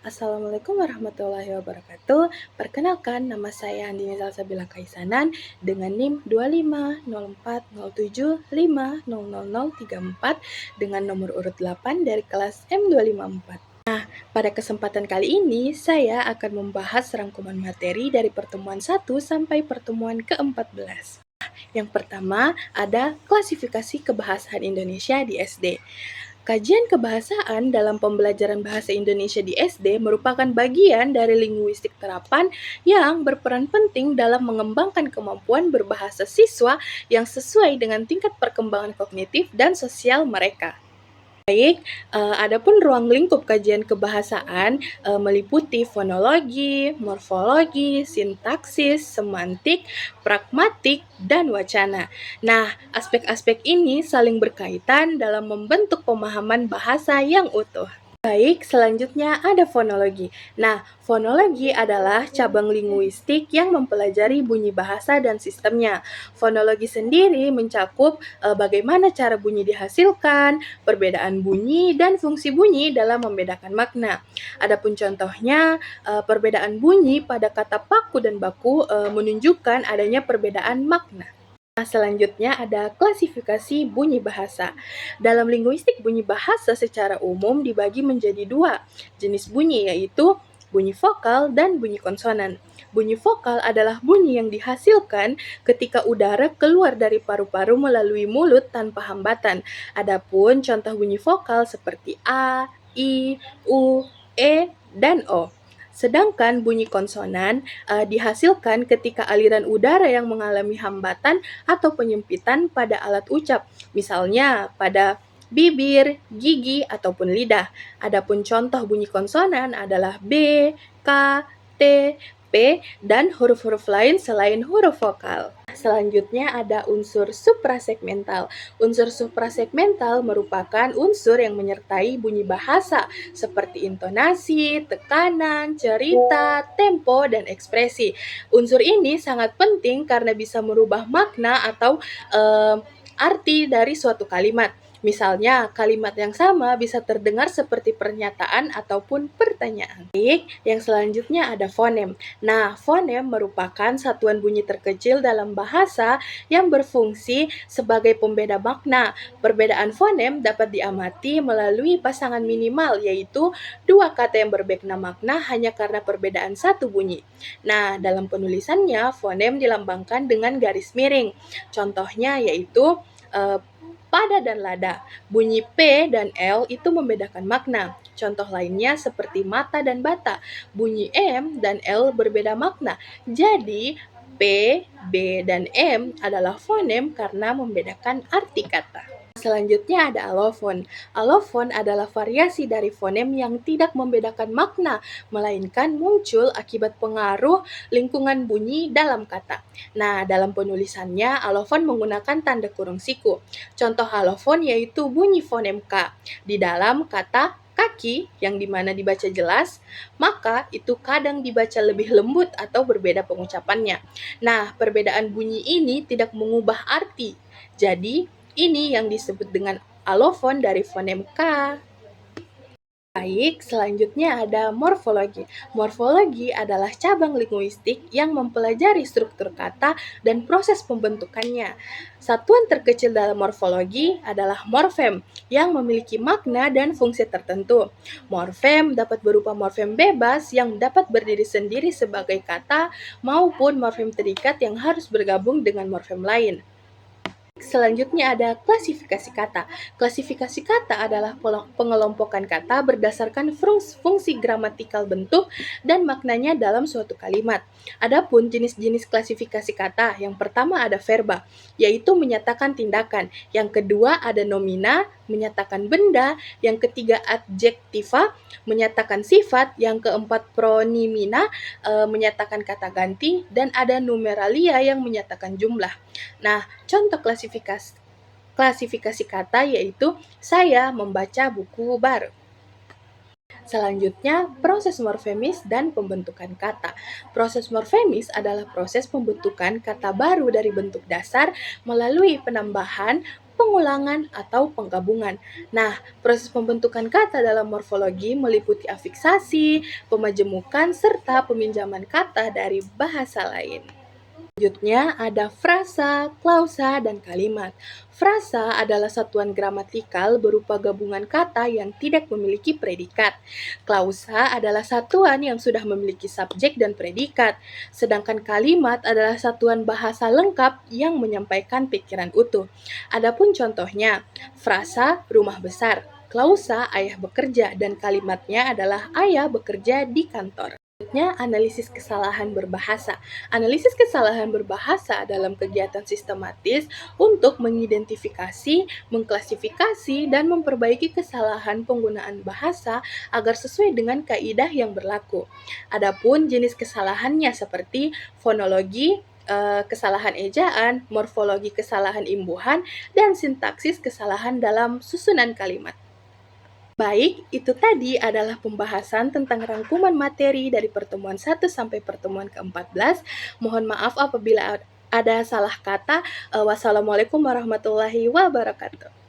Assalamualaikum warahmatullahi wabarakatuh. Perkenalkan, nama saya Andini Salsabila Kaisanan dengan NIM 250407500034 dengan nomor urut 8 dari kelas M254. Pada kesempatan kali ini, saya akan membahas rangkuman materi dari pertemuan 1 sampai pertemuan ke-14. Yang pertama, ada klasifikasi kebahasaan Indonesia di SD. Kajian kebahasaan dalam pembelajaran bahasa Indonesia di SD merupakan bagian dari linguistik terapan yang berperan penting dalam mengembangkan kemampuan berbahasa siswa yang sesuai dengan tingkat perkembangan kognitif dan sosial mereka. Baik, adapun ruang lingkup kajian kebahasaan meliputi fonologi, morfologi, sintaksis, semantik, pragmatik, dan wacana. Nah, aspek-aspek ini saling berkaitan dalam membentuk pemahaman bahasa yang utuh. Baik, selanjutnya ada fonologi. Nah, fonologi adalah cabang linguistik yang mempelajari bunyi bahasa dan sistemnya. Fonologi sendiri mencakup bagaimana cara bunyi dihasilkan, perbedaan bunyi, dan fungsi bunyi dalam membedakan makna. Adapun contohnya, perbedaan bunyi pada kata paku dan baku menunjukkan adanya perbedaan makna. Nah, selanjutnya ada klasifikasi bunyi bahasa. Dalam linguistik bunyi bahasa secara umum dibagi menjadi dua jenis bunyi, yaitu bunyi vokal dan bunyi konsonan. Bunyi vokal adalah bunyi yang dihasilkan ketika udara keluar dari paru-paru melalui mulut tanpa hambatan. Adapun contoh bunyi vokal seperti A, I, U, E, dan O. Sedangkan bunyi konsonan dihasilkan ketika aliran udara yang mengalami hambatan atau penyempitan pada alat ucap, misalnya pada bibir, gigi, ataupun lidah. Adapun contoh bunyi konsonan adalah B, K, T, P, dan huruf-huruf lain selain huruf vokal. Selanjutnya ada unsur suprasegmental. Unsur suprasegmental merupakan unsur yang menyertai bunyi bahasa seperti intonasi, tekanan, cerita, tempo, dan ekspresi. Unsur ini sangat penting karena bisa merubah makna atau arti dari suatu kalimat. Misalnya, kalimat yang sama bisa terdengar seperti pernyataan ataupun pertanyaan. Baik, yang selanjutnya ada fonem. Nah, fonem merupakan satuan bunyi terkecil dalam bahasa yang berfungsi sebagai pembeda makna. Perbedaan fonem dapat diamati melalui pasangan minimal, yaitu dua kata yang berbeda makna hanya karena perbedaan satu bunyi. Nah, dalam penulisannya, fonem dilambangkan dengan garis miring. Contohnya yaitu pada dan lada. Bunyi P dan L itu membedakan makna. Contoh lainnya seperti mata dan bata. Bunyi M dan L berbeda makna. Jadi, P, B, dan M adalah fonem karena membedakan arti kata. Selanjutnya ada alofon. Alofon adalah variasi dari fonem yang tidak membedakan makna, melainkan muncul akibat pengaruh lingkungan bunyi dalam kata. Nah, dalam penulisannya, alofon menggunakan tanda kurung siku. Contoh alofon yaitu bunyi fonem K. Di dalam kata kaki yang dimana dibaca jelas, maka itu kadang dibaca lebih lembut atau berbeda pengucapannya. Nah, perbedaan bunyi ini tidak mengubah arti. Jadi, ini yang disebut dengan alofon dari fonem K. Baik, selanjutnya ada morfologi. Morfologi adalah cabang linguistik yang mempelajari struktur kata dan proses pembentukannya. Satuan terkecil dalam morfologi adalah morfem yang memiliki makna dan fungsi tertentu. Morfem dapat berupa morfem bebas yang dapat berdiri sendiri sebagai kata maupun morfem terikat yang harus bergabung dengan morfem lain. Selanjutnya ada klasifikasi kata. Klasifikasi kata adalah pengelompokan kata berdasarkan fungsi gramatikal bentuk dan maknanya dalam suatu kalimat. Adapun jenis-jenis klasifikasi kata, yang pertama ada verba, yaitu menyatakan tindakan. Yang kedua ada nomina, menyatakan benda. Yang ketiga adjektiva, menyatakan sifat. Yang keempat pronimina, menyatakan kata ganti. Dan ada numeralia yang menyatakan jumlah. Nah, contoh klasifikasi kata yaitu saya membaca buku baru. Selanjutnya, proses morfemis dan pembentukan kata. Proses morfemis adalah proses pembentukan kata baru dari bentuk dasar melalui penambahan pengulangan, atau penggabungan. Nah, proses pembentukan kata dalam morfologi meliputi afiksasi, pemajemukan, serta peminjaman kata dari bahasa lain. Selanjutnya ada frasa, klausa, dan kalimat. Frasa adalah satuan gramatikal berupa gabungan kata yang tidak memiliki predikat. Klausa adalah satuan yang sudah memiliki subjek dan predikat. Sedangkan kalimat adalah satuan bahasa lengkap yang menyampaikan pikiran utuh. Adapun contohnya, frasa rumah besar, klausa ayah bekerja, dan kalimatnya adalah ayah bekerja di kantor. Selanjutnya, analisis kesalahan berbahasa. Analisis kesalahan berbahasa dalam kegiatan sistematis untuk mengidentifikasi, mengklasifikasi, dan memperbaiki kesalahan penggunaan bahasa agar sesuai dengan kaidah yang berlaku. Adapun jenis kesalahannya seperti fonologi, kesalahan ejaan, morfologi kesalahan imbuhan, dan sintaksis kesalahan dalam susunan kalimat. Baik, itu tadi adalah pembahasan tentang rangkuman materi dari pertemuan 1 sampai pertemuan ke-14. Mohon maaf apabila ada salah kata. Wassalamualaikum warahmatullahi wabarakatuh.